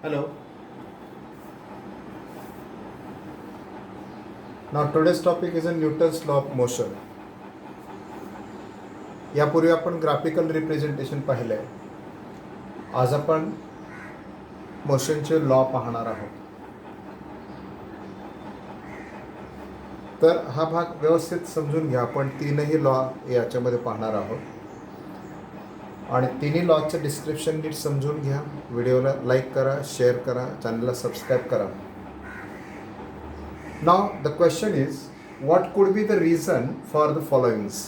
Hello. Now today's topic is a Newton's law of motion. यापूर्वी आपण graphical representation पाहिलंय. आज आपण मोशनचे लॉ पाहणार आहोत. तर हा भाग व्यवस्थित समजून घ्या. आपण तीनही लॉ याच्यामध्ये पाहणार आहोत आणि तिन्ही लॉचं डिस्क्रिप्शन नीट समजून घ्या. व्हिडिओला लाईक करा, शेअर करा, चॅनलला सबस्क्राईब करा. Now the question is, what could be the reason for the followings?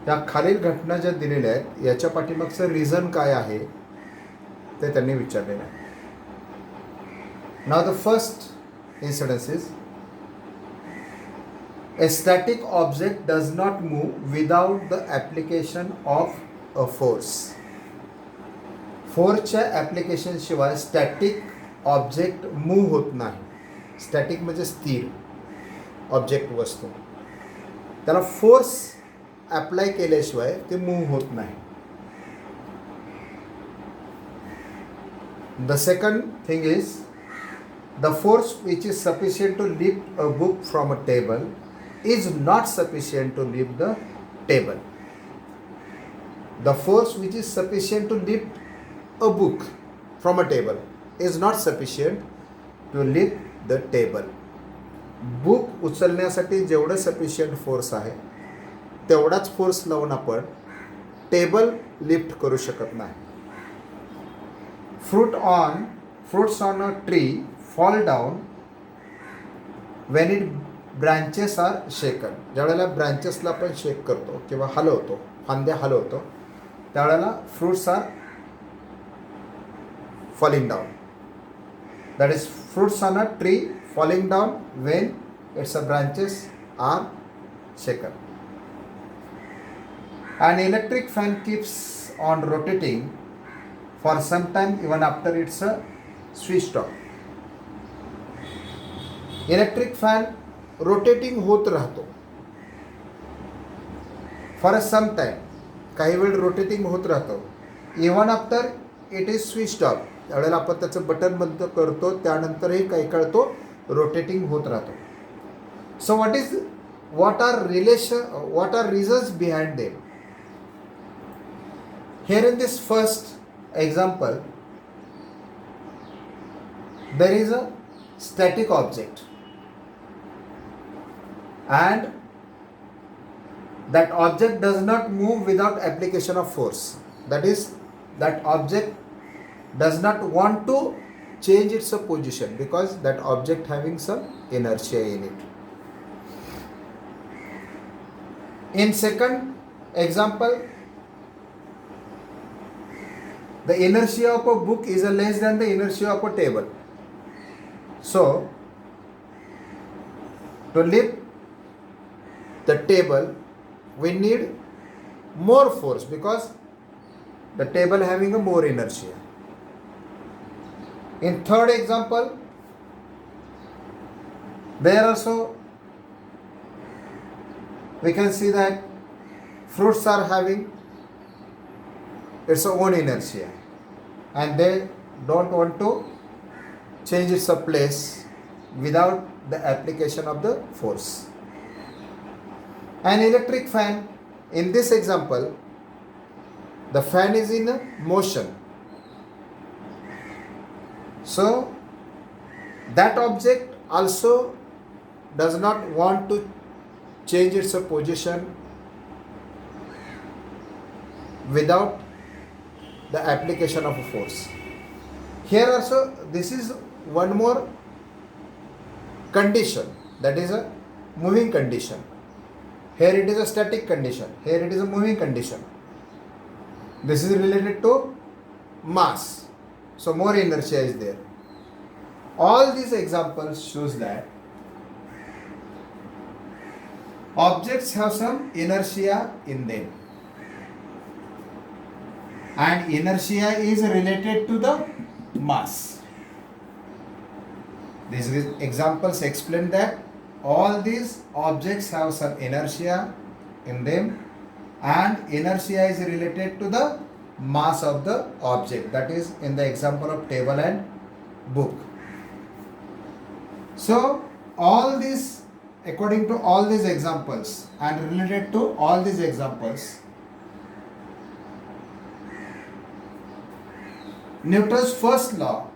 या खालील घटना ज्या दिलेल्या आहेत याच्या पाठीमागचं रिझन काय आहे ते त्यांनी विचारलेलं आहे. Now the first incidence is, a static object does not move without the application of a force. फोर्सच्या ॲप्लिकेशन शिवाय स्टॅटिक ऑब्जेक्ट मूव्ह होत नाही. स्टॅटिक म्हणजे स्थिर ऑब्जेक्ट, वस्तू. त्याला फोर्स ॲप्लाय केल्याशिवाय ते मूव्ह होत नाही. The second thing is, the force which is sufficient to lift a book from a table is not sufficient to lift the table. The force which is sufficient to lift a book from a table is not sufficient to lift the table. Book उचलण्यासाठी जेवढं sufficient force आहे तेवढाच force लावून आपण table lift करू शकत नाही. Fruits on a tree fall down when it branches are shaken. ज्यावेळेला ब्रँचेसला आपण शेक करतो किंवा हलवतो, फांद्या हलवतो, त्यावेळेला fruits are falling down. That is, fruits on a tree falling down when its branches are shaken. An electric fan keeps on rotating for some time even after it's switched off. Electric fan rotating होत राहतो for some time, काही वेळ rotating होत राहतो, even after it is switched off. त्यावेळेला आपण त्याचं button बंद करतो त्यानंतरही काही काळ तो रोटेटिंग होत राहतो. So what are reasons behind them? Here in this first example there is a static object and that object does not move without application of force. That is, that object does not want to change its position because that object having some inertia in it. In second example, the inertia of a book is less than the inertia of a table. So to lift the table we need more force because the table having a more inertia. In third example, there also we can see that fruits are having its own inertia and they don't want to change its place without the application of the force. An electric fan, in this example, the fan is in motion. So that object also does not want to change its position without the application of a force. Here also this is one more condition, that is a moving condition. Here it is a static condition, here it is a moving condition. This is related to mass, so more inertia is there. All these examples shows that objects have some inertia in them and inertia is related to the mass. These examples explain that all these objects have some inertia in them and inertia is related to the mass of the object, that is in the example of table and book. So all these, according to all these examples and related to all these examples, Newton's first law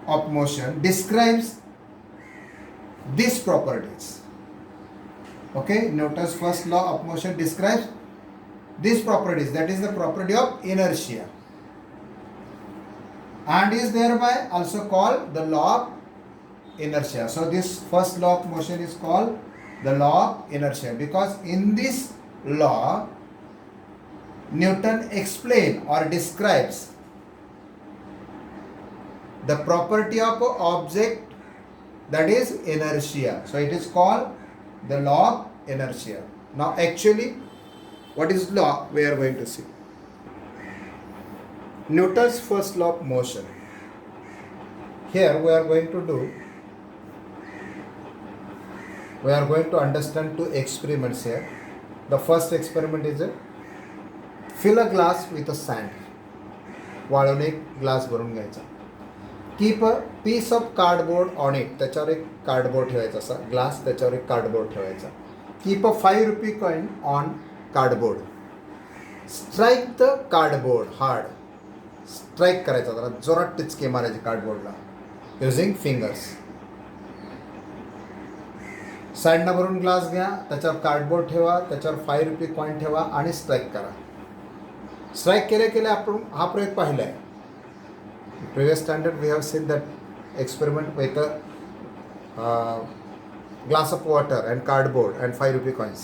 of motion describes these properties. Okay, Newton's first law of motion describes these properties, that is the property of inertia, and is thereby also called the law of inertia. So this first law of motion is called the law of inertia, because in this law Newton explains or describes the property of an object, that is inertia. So it is called the law of inertia. Now actually, what is law? We are going to see. Newton's first law of motion. Here we are going to understand two experiments here. The first experiment is fill a glass with a sand. वाळून एक glass भरून घ्यायचा. Keep a piece of cardboard on it. त्याच्यावर एक cardboard ठेवायचा, असा glass त्याच्यावर एक कार्डबोर्ड ठेवायचा. Keep a 5 rupee coin on cardboard. Strike the cardboard hard. Strike करायचा, जरा जोरात टिचके मारायचे कार्डबोर्डला युझिंग फिंगर्स. सँडनं भरून ग्लास घ्या, त्याच्यावर कार्डबोर्ड ठेवा, त्याच्यावर 5 रुपी कॉइन ठेवा आणि स्ट्राइक करा. स्ट्राइक केले आपण हा प्रयोग पाहिला आहे. Previous standard we have seen that experiment with a glass of water and cardboard and 5 rupee coins.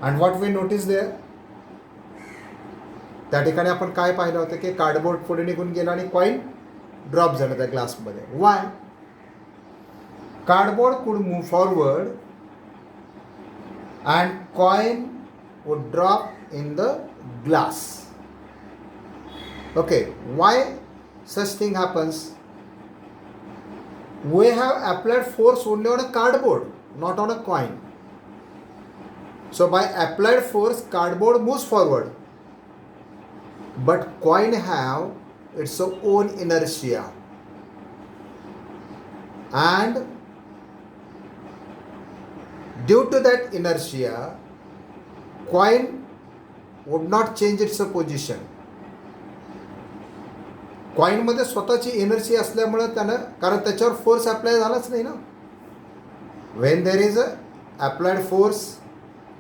And what we noticed there, त्या ठिकाणी आपण काय पाहिलं होतं की कार्डबोर्ड पुढे निघून गेला आणि कॉइन ड्रॉप झालं त्या ग्लासमध्ये. Why? Cardboard could move forward and coin would drop in the glass. Okay, why such thing happens? We have applied force only on a cardboard, not on a coin. So by applied force, cardboard moves forward, but coin have its own inertia, and due to that inertia, coin would not change its position. कॉईनमध्ये स्वतःची energy असल्यामुळं त्यानं, कारण त्याच्यावर force apply झालाच नाही ना. When there is a applied force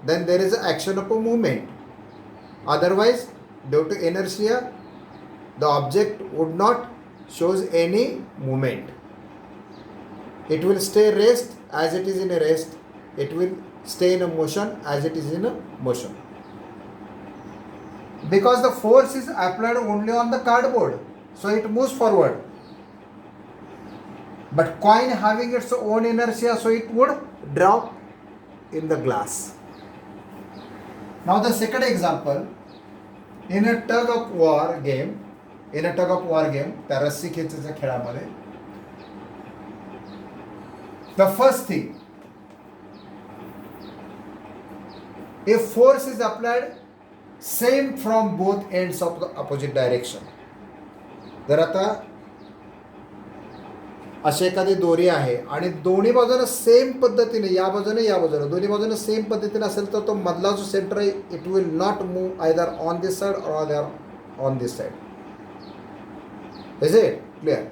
then there is a action of a movement. Otherwise due to inertia the object would not shows any movement. It will stay rest as it is in a rest. It will stay in a motion as it is in a motion. Because the force is applied only on the cardboard, so it moves forward. But coin having its own inertia, so it would drop in the glass. Now the second example, in a tug of war game, त्या रस्सी खेचीच्या खेळामध्ये, the first thing, if force is applied same from both ends of the opposite direction. जर आता अशी एखादी दोरी आहे आणि दोन्ही बाजूने सेम पद्धतीने, या बाजूने दोन्ही बाजूने सेम पद्धतीने असेल तर तो मधला जो सेंटर आहे it will not move either on this side or other on this side. Is it clear?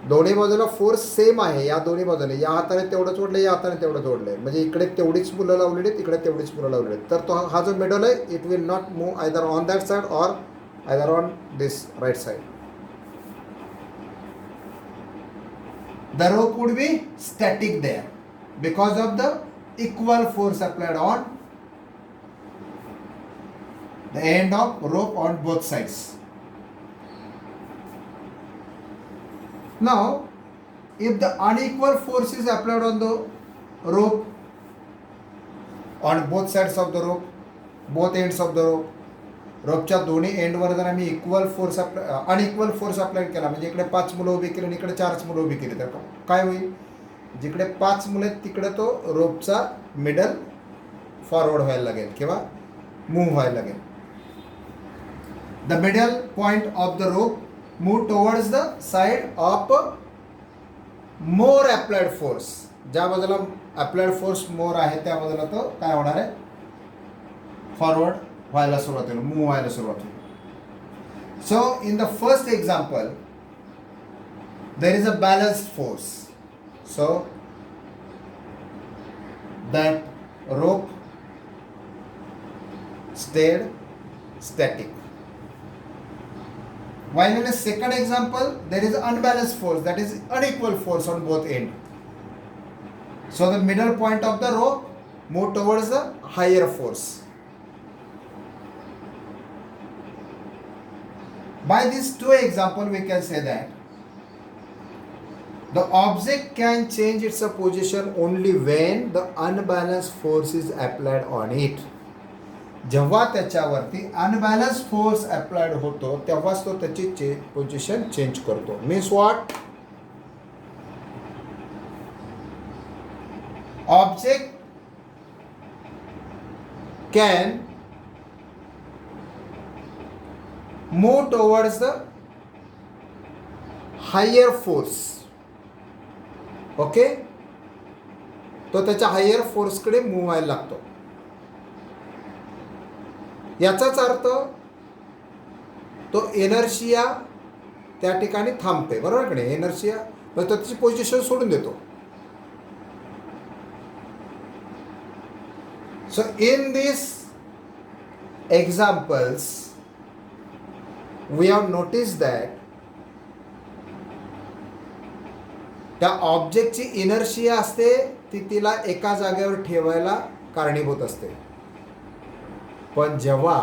दोन्ही बाजूला फोर्स सेम आहे, या दोन्ही बाजूने, या हाताने तेवढंच ओढलं, या हाताने तेवढंच ओढलंय, म्हणजे इकडे तेवढीच मुलं लावलेली आहेत, इकडे तेवढीच मुलं लावलेली आहेत. तर तो हा जो मिडल आहे it will not move either on that side or either on this right side. The rope would be static there because of the equal force applied on the end of rope on both sides. Now, if the unequal force is applied on the rope, on both sides of the rope, both ends of the rope, रोपच्या दोन्ही एंडवर जर आम्ही unequal force apply केला, म्हणजे इकडे 5 मुलं उभी केली आणि इकडे 4 मुलं उभी केली, तर काय होईल? जिकडे 5 मुलं आहेत तिकडे तो रोपचा मिडल फॉरवर्ड व्हायला लागेल किंवा मूव्ह व्हायला लागेल. The middle point of the rope move towards the side of more applied force. ज्या बाजूला अप्लाइड फोर्स मोर आहे त्या बाजूला तो काय होणार आहे, फॉरवर्ड व्हायला सुरुवात होईल, मूव्ह व्हायला सुरुवात होईल. So in the first example there is a balanced force, so that rope stayed static. While in a second example there is unbalanced force, that is unequal force on both ends. So the middle point of the rope moved towards the higher force. By these two examples we can say that the object can change its position only when the unbalanced force is applied on it. जेव्हा त्याच्यावरती unbalance force applied होतो तेव्हाच तो त्याची position change करतो. Means what, object can move towards the higher force. Okay, तो त्याच्या higher फोर्सकडे move व्हायला लागतो. याचाच अर्थ तो एनर्शिया त्या ठिकाणी थांबते, बरोबर की नाही. एनर्शिया तो त्याची पोझिशन सोडून देतो. So in this examples we have notice that त्या ऑब्जेक्टची इनर्शिया असते ती तिला एका जागेवर ठेवायला कारणीभूत असते. पण जेव्हा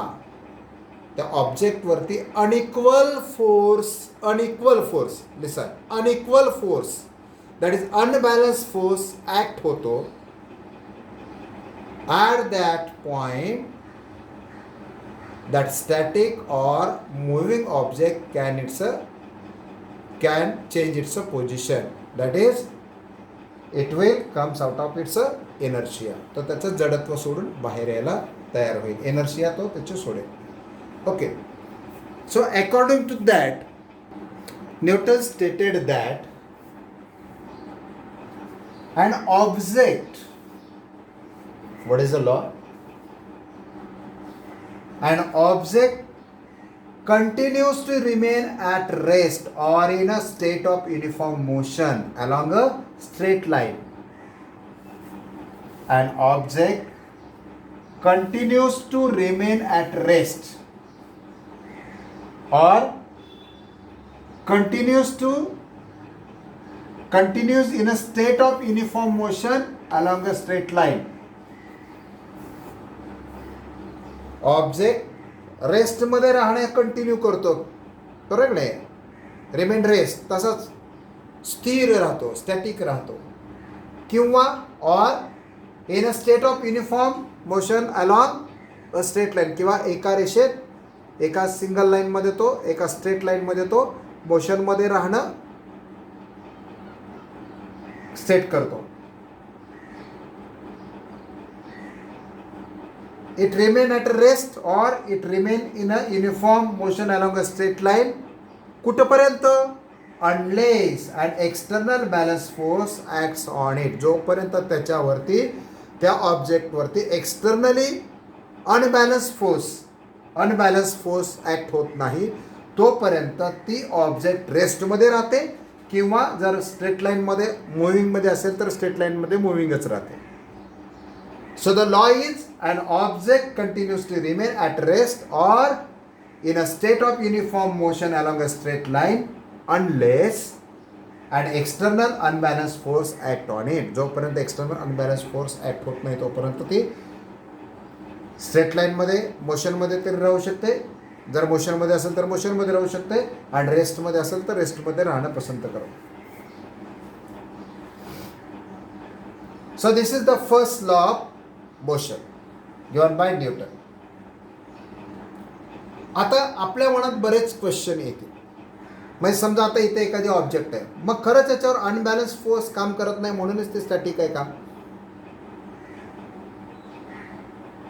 त्या ऑब्जेक्टवरती unequal force that is unbalance force act होतो, at that point that static or moving object can change its position. That is it will comes out of its inertia. तो त्याचं जडत्व सोडून बाहेर यायला तयार होईल. एनर्शिया तो त्याचे सोडेल. Okay, so according to that Newton stated that an object, what is the law? An object continues to remain at rest or in a state of uniform motion along a straight line. An object continues to remain at rest or continues in a state of uniform motion along a straight line. Object rest मध्ये राहणे continue करतो, बरोबर नाही. Remain rest, तसाच स्थिर राहतो, static राहतो. किंवा or in a state of uniform motion along a straight line, किंवा एका रेषेत, एका सिंगल लाईनमध्ये तो, एका स्ट्रेट लाईनमध्ये तो मोशनमध्ये राहणं सेट करतो. It remain at rest or it remain in a uniform motion along a straight line. कुठपर्यंत? Unless an external balance force acts on it. जोपर्यंत त्याच्यावरती, त्या ऑब्जेक्टवरती एक्सटर्नली अनबॅलन्स फोर्स ॲक्ट होत नाही, तोपर्यंत ती ऑब्जेक्ट रेस्टमध्ये राहते. किंवा जर स्ट्रेट लाईनमध्ये मुव्हिंगमध्ये असेल तर स्ट्रेट लाईनमध्ये मुव्हिंगच राहते. So the law is an object continues to remain at rest or in a state of uniform motion along a straight line unless an external unbalanced force act on it. जोपर्यंत external unbalanced force act होत नाही तोपर्यंत ती straight लाईनमध्ये मोशनमध्ये तरी राहू शकते. जर मोशनमध्ये असेल तर मोशनमध्ये राहू शकते, आणि रेस्टमध्ये असेल तर रेस्टमध्ये राहणं पसंत करू. So this is the first law of motion given by Newton. आता आपल्या मनात बरेच क्वेश्चन येतील. म्हणजे समजा आता इथे एखादी ऑब्जेक्ट आहे, मग खरंच याच्यावर अनबॅलन्स फोर्स काम करत नाही म्हणूनच ते स्टॅटिक आहे का?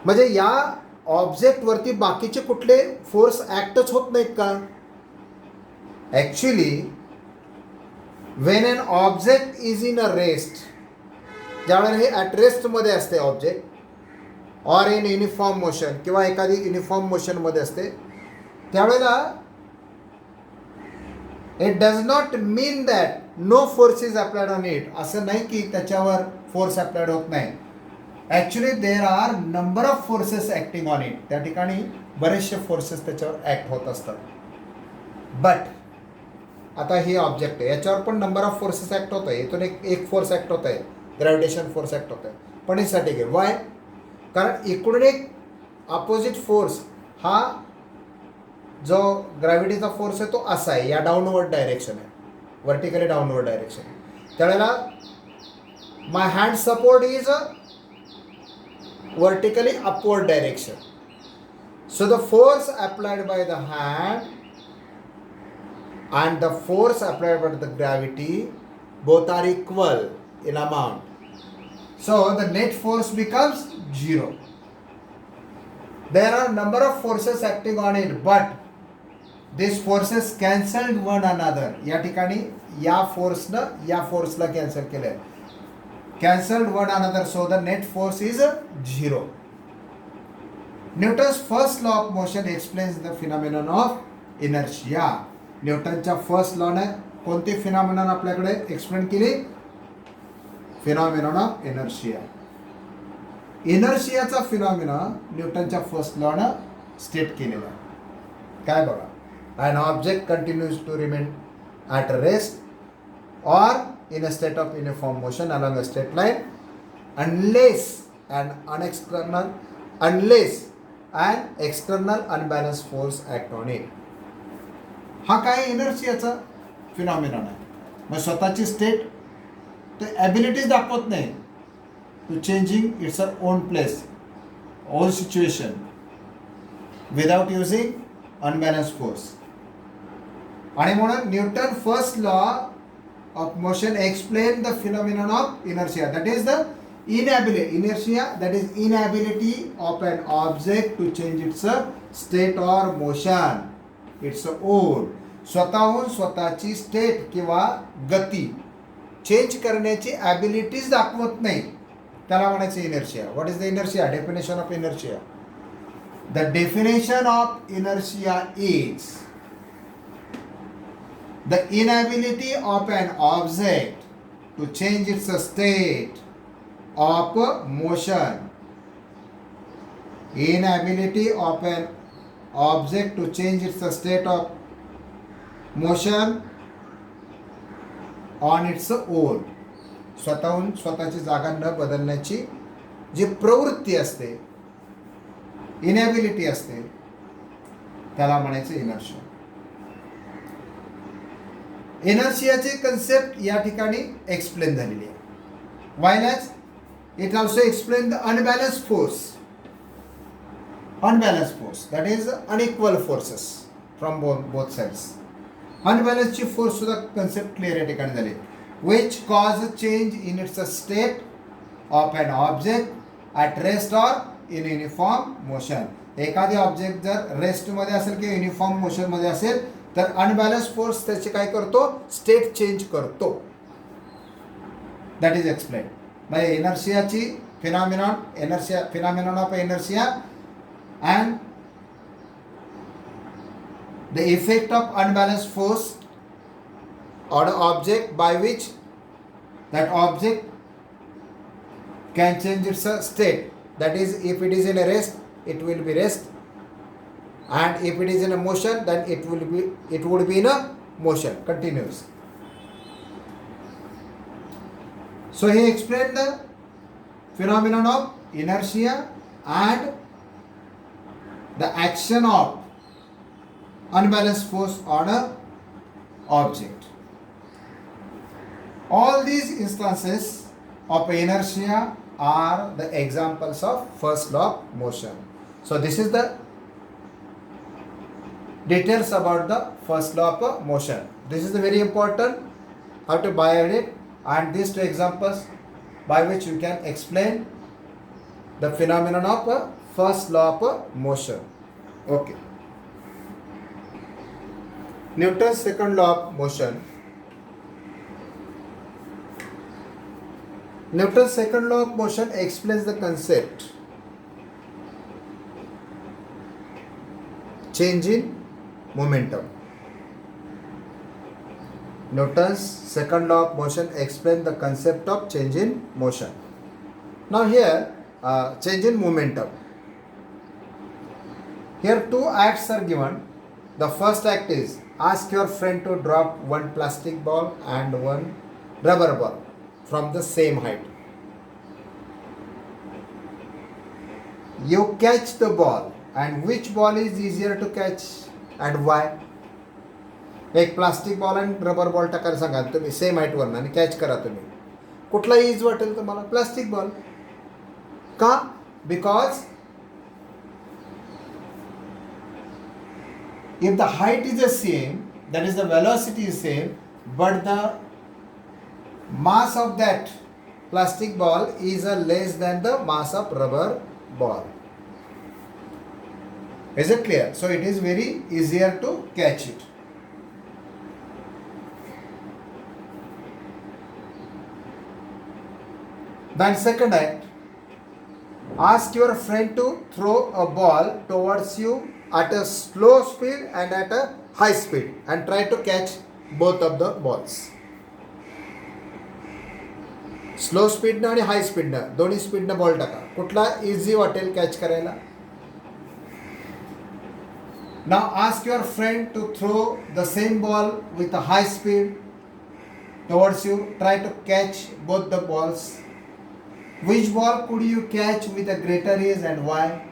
म्हणजे या ऑब्जेक्टवरती बाकीचे कुठले फोर्स ॲक्टच होत नाहीत का? Actually when an object is in a rest, ज्यावेळेला हे ॲट रेस्टमध्ये असते object, or in uniform motion किंवा एखादी युनिफॉर्म मोशनमध्ये असते, त्यावेळेला it does not mean that no force is applied on it. असं नाही की त्याच्यावर फोर्स अप्लाइड होत नाही. Actually there are number of forces acting on it. त्या ठिकाणी बरेचसे फोर्सेस त्याच्यावर ॲक्ट होत असतात. बट आता ही ऑब्जेक्ट आहे, याच्यावर पण नंबर ऑफ फोर्सेस ॲक्ट होत आहे. इथून एक फोर्स ॲक्ट होत आहे, ग्रॅव्हिटेशन फोर्स ॲक्ट होत आहे. पण यासाठी घे वाय, कारण इकडून एक अपोजिट फोर्स, हा जो ग्रॅव्हिटीचा फोर्स आहे तो असा आहे, या डाऊनवर्ड डायरेक्शन आहे, वर्टिकली डाऊनवर्ड डायरेक्शन. त्यावेळेला my hand support is vertically upward direction. So the force applied by the hand and the force applied by the gravity both are equal in amount. So the net force becomes 0. There are number of forces acting on it, but these forces cancelled one another. या ठिकाणी या फोर्सनं या फोर्सला cancel केलंय. Cancelled one another, so the net force is 0. Newton's first law of motion explains the phenomenon of inertia. न्यूटनच्या first लॉने कोणती phenomenon आपल्याकडे explain केली? Phenomenon of inertia. इनर्शियाचा फिनॉमिनॉन न्यूटनच्या फर्स्ट लॉनं स्टेट केलेला. काय बघा, an object continues to remain at rest or in a state of uniform motion along a straight line unless an external unbalanced force act on it. हा काय इनर्शियाचा phenomenon आहे. मग स्वतःची स्टेट ते ॲबिलिटीज दाखवत नाही to changing its own place, own situation without using unbalance force. आणि म्हणून Newton first law of motion explain the phenomenon of inertia, that is the inability, inertia, that is inability of an object to change its state or motion, its own. स्वतःहून स्वतःची state किंवा गती change करण्याची abilities दाखवत नाही, त्याला म्हणायचं inertia. What is the inertia? Definition of inertia. The definition of inertia is the inability of an object to change its state of motion. Inability of an object to change its state of motion on its own. स्वतःहून स्वतःची जागा न बदलण्याची जी प्रवृत्ती असते, inability असते, त्याला म्हणायचं इनर्शिया. इनर्शियाची कन्सेप्ट या ठिकाणी एक्सप्लेन झालेली आहे. While as it also explain the unbalance force. Unbalance force that is unequal forces from both sides. अनबॅलन्सची फोर्स सुद्धा कन्सेप्ट क्लिअर या ठिकाणी झाली. Which cause change in its state of an object at rest or in uniform motion. एखादी object जर रेस्टमध्ये असेल किंवा युनिफॉर्म मोशनमध्ये असेल तर अनबॅलन्स फोर्स त्याचे काय करतो? स्टेट चेंज करतो. That is explain. म्हणजे इनर्शियाची phenomenon, inertia phenomenon of inertia and the effect of unbalance force on a object by which that object can change its state. That is if it is in a rest it will be rest, and if it is in a motion then it would be in a motion continuous. So he explained the phenomenon of inertia and the action of unbalanced force on a object. All these instances of inertia are the examples of first law of motion. So this is the details about the first law of motion. This is very important, how to buy it, and these two examples by which you can explain the phenomenon of first law of motion. Okay. Newton's second law of motion. Newton's second law of motion explains the concept change in momentum. Newton's second law of motion explains the concept of change in motion. Now here, change in momentum. Here two acts are given. The first act is ask your friend to drop one plastic ball and one rubber ball from the same height. You catch the ball, and which ball is easier to catch and why? एक plastic ball आणि rubber ball टाकायला सांगा तुम्ही same हाईटवर आणि catch करा तुम्ही, कुठला इज वाटेल तुम्हाला? Plastic ball. का? Because if the height is the same, that is the velocity is same, but the mass of that plastic ball is less than the mass of rubber ball. Is it clear? So it is very easier to catch it. Then second act, ask your friend to throw a ball towards you at a slow speed and at a high speed and try to catch both of the balls. Slow स्पीडनं आणि high स्पीडनं दोन्ही स्पीडनं ball टाका, कुठला easy वाटेल catch करायला? Now ask your friend to throw the same ball with a high speed towards you. Try to catch both the balls. Which ball could you catch with a greater ease and why?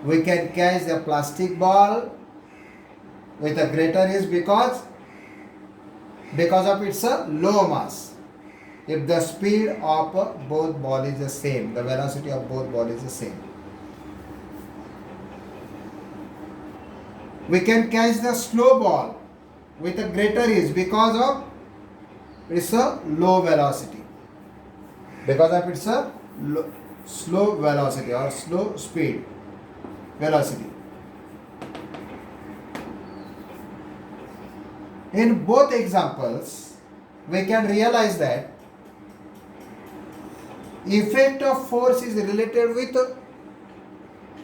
We can catch the plastic ball with a greater ease because of its low mass. If the speed of both ball is the same, the velocity of both ball is the same. We can catch the slow ball with a greater ease because of its low velocity. Because of its slow velocity or slow speed velocity. In both examples, we can realize that effect of force is related with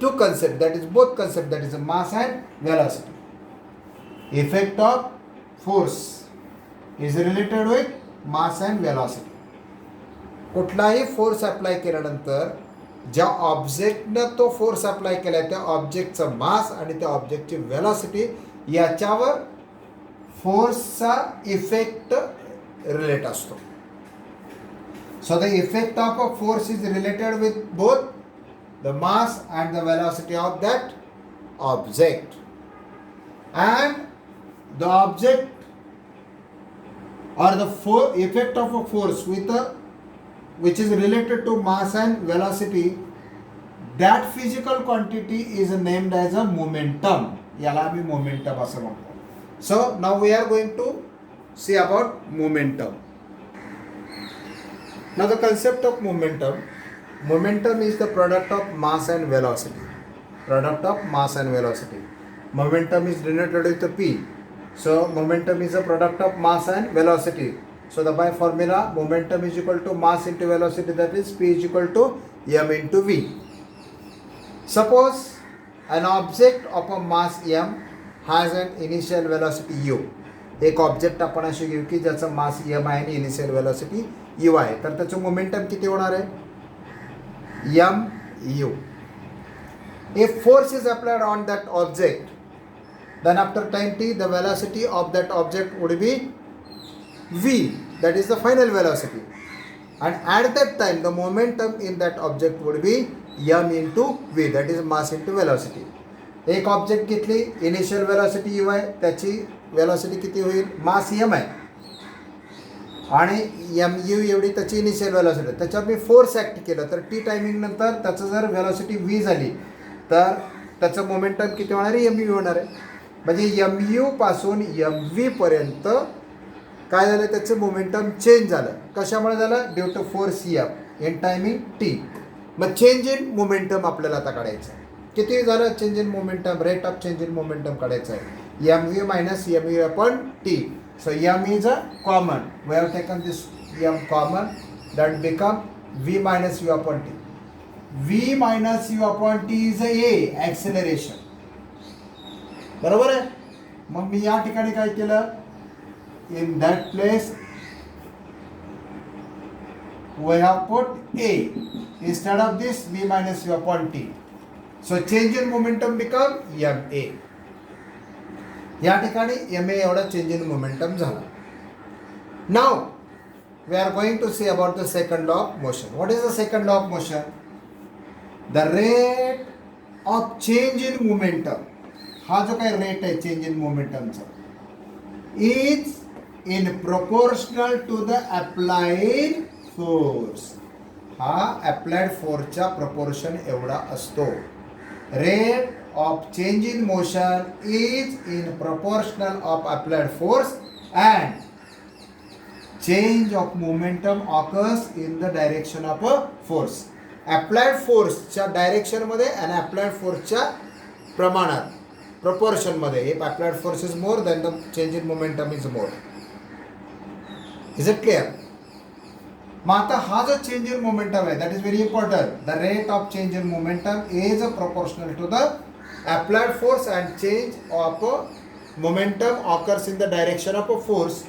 two concepts, that is both concepts, that is mass and velocity. Effect of force is related with mass and velocity. कुठलाही force apply केल्यानंतर ज्या ऑब्जेक्टनं तो force apply केलाय त्या ऑब्जेक्टचं मास आणि त्या ऑब्जेक्टची velocity याच्यावर फोर्सचा effect relate असतो. So the effect of a force is related with both the mass and the velocity of that object, and the object or the effect of a force with which is related to mass and velocity, that physical quantity is named as a momentum. याला आम्ही momentum असं म्हणतो. So now we are going to see about momentum. Now the concept of momentum. Momentum is the product of mass and velocity. Product of mass and velocity. Momentum is denoted with a P. So momentum is a product of mass and velocity. So the by formula, momentum is equal to mass into velocity, that is P is equal to m into v. Suppose an object of a mass m has an initial velocity u. एक object आपण असे घेऊ की ज्याचं मास m आहे आणि initial velocity u आहे, तर त्याचं मोमेंटम किती होणार आहे? m u. If force is applied on that object, then after time t the velocity of that object would be v, that is the final velocity, and at that time the momentum in that object would be m into v, that is mass into velocity. एक object घेतली, initial velocity u आहे, त्याची velocity किती होईल? मास m आहे आणि mu एवढी त्याची इनिशियल वेलोसिटी, त्याच्यावर मी फोर्स ॲक्ट केलं तर t टायमिंग नंतर त्याचं जर वेलोसिटी v झाली तर त्याचं मोमेंटम किती होणार आहे? mu होणार आहे. म्हणजे mu पासून mv पर्यंत काय झालं? त्याचं मोमेंटम चेंज झालं. कशामुळे झालं? Due to force m in timing t. मग चेंज इन मोमेंटम आपल्याला आता काढायचं आहे. किती झालं change in momentum? Rate of change in momentum काढायचं आहे. M V minus M U upon T. So M is a common. We have taken this M common. That become V minus U upon T. V minus U upon T is a acceleration. बरोबर आहे. मग मी या ठिकाणी काय केलं? In that place we have put A instead of this V minus U upon T. So change in momentum become MA. या ठिकाणी MA एवढा change in momentum झाला. Now we are going to see about the second law of motion. What is the second law of motion? The rate of change in momentum. हा जो काही rate आहे change in मोमेंटमचा is in proportional to the applied force. हा applied फोर्सच्या proportion एवढा असतो. Rate of change in motion is in proportional of applied force and change of momentum occurs in the direction of a force. Applied फोर्सच्या डायरेक्शनमध्ये आणि applied फोर्सच्या प्रमाणात प्रपोर्शनमध्ये. If applied force is more then the change in momentum is more. Is it clear? मग आता हा जो चेंज इन मोमेंटम आहे that is very important. The rate of change in momentum is proportional to the applied force and change of momentum occurs in the direction of a force.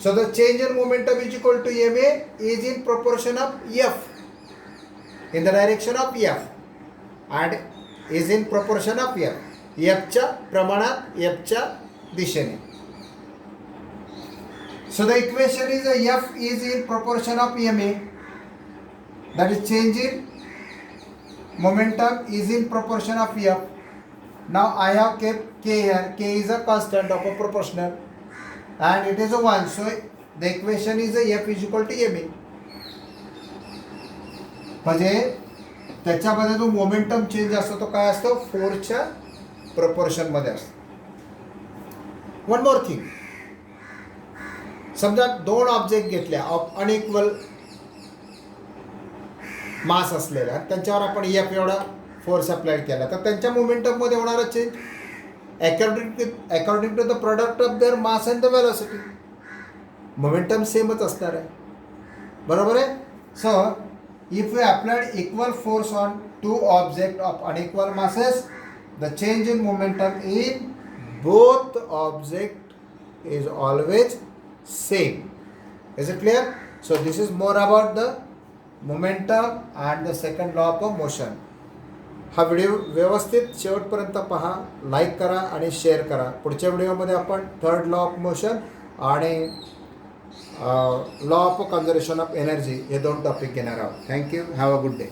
So the change in momentum is equal to ma is in proportion of f in the direction of f and is in proportion of f. f च्या प्रमाणात f च्या दिशेने. So the equation is f is in proportion of ma, that is change in momentum is in proportion of f. Now I have kept k here. K is a constant of a proportional and it is a 1. So the equation is f is equal to ma. म्हणजे त्याच्यामध्ये जो momentum change असतो तो काय असतो? फोर्सच्या proportion मध्ये असतो. One more thing. समजा दोन ऑब्जेक्ट घेतल्या अनइक्वल मास असलेल्या त्यांच्यावर आपण एफ एवढा फोर्स अप्लाय केला तर त्यांच्या मोमेंटम मध्ये होणारा change according to the product of their mass and the velocity momentum सेमच असणार आहे. बरोबर आहे. So if we applied equal force on two object of unequal masses the change in momentum in both object is always same. Is it clear? So this is more about the momentum and the second law of motion. हा video व्यवस्थित शेवटपर्यंत पहा, like करा आणि share करा. पुढच्या व्हिडिओमध्ये आपण थर्ड लॉ ऑफ मोशन आणि law of conservation of energy हे दोन टॉपिक घेणार आहोत. Thank you. Have a good day.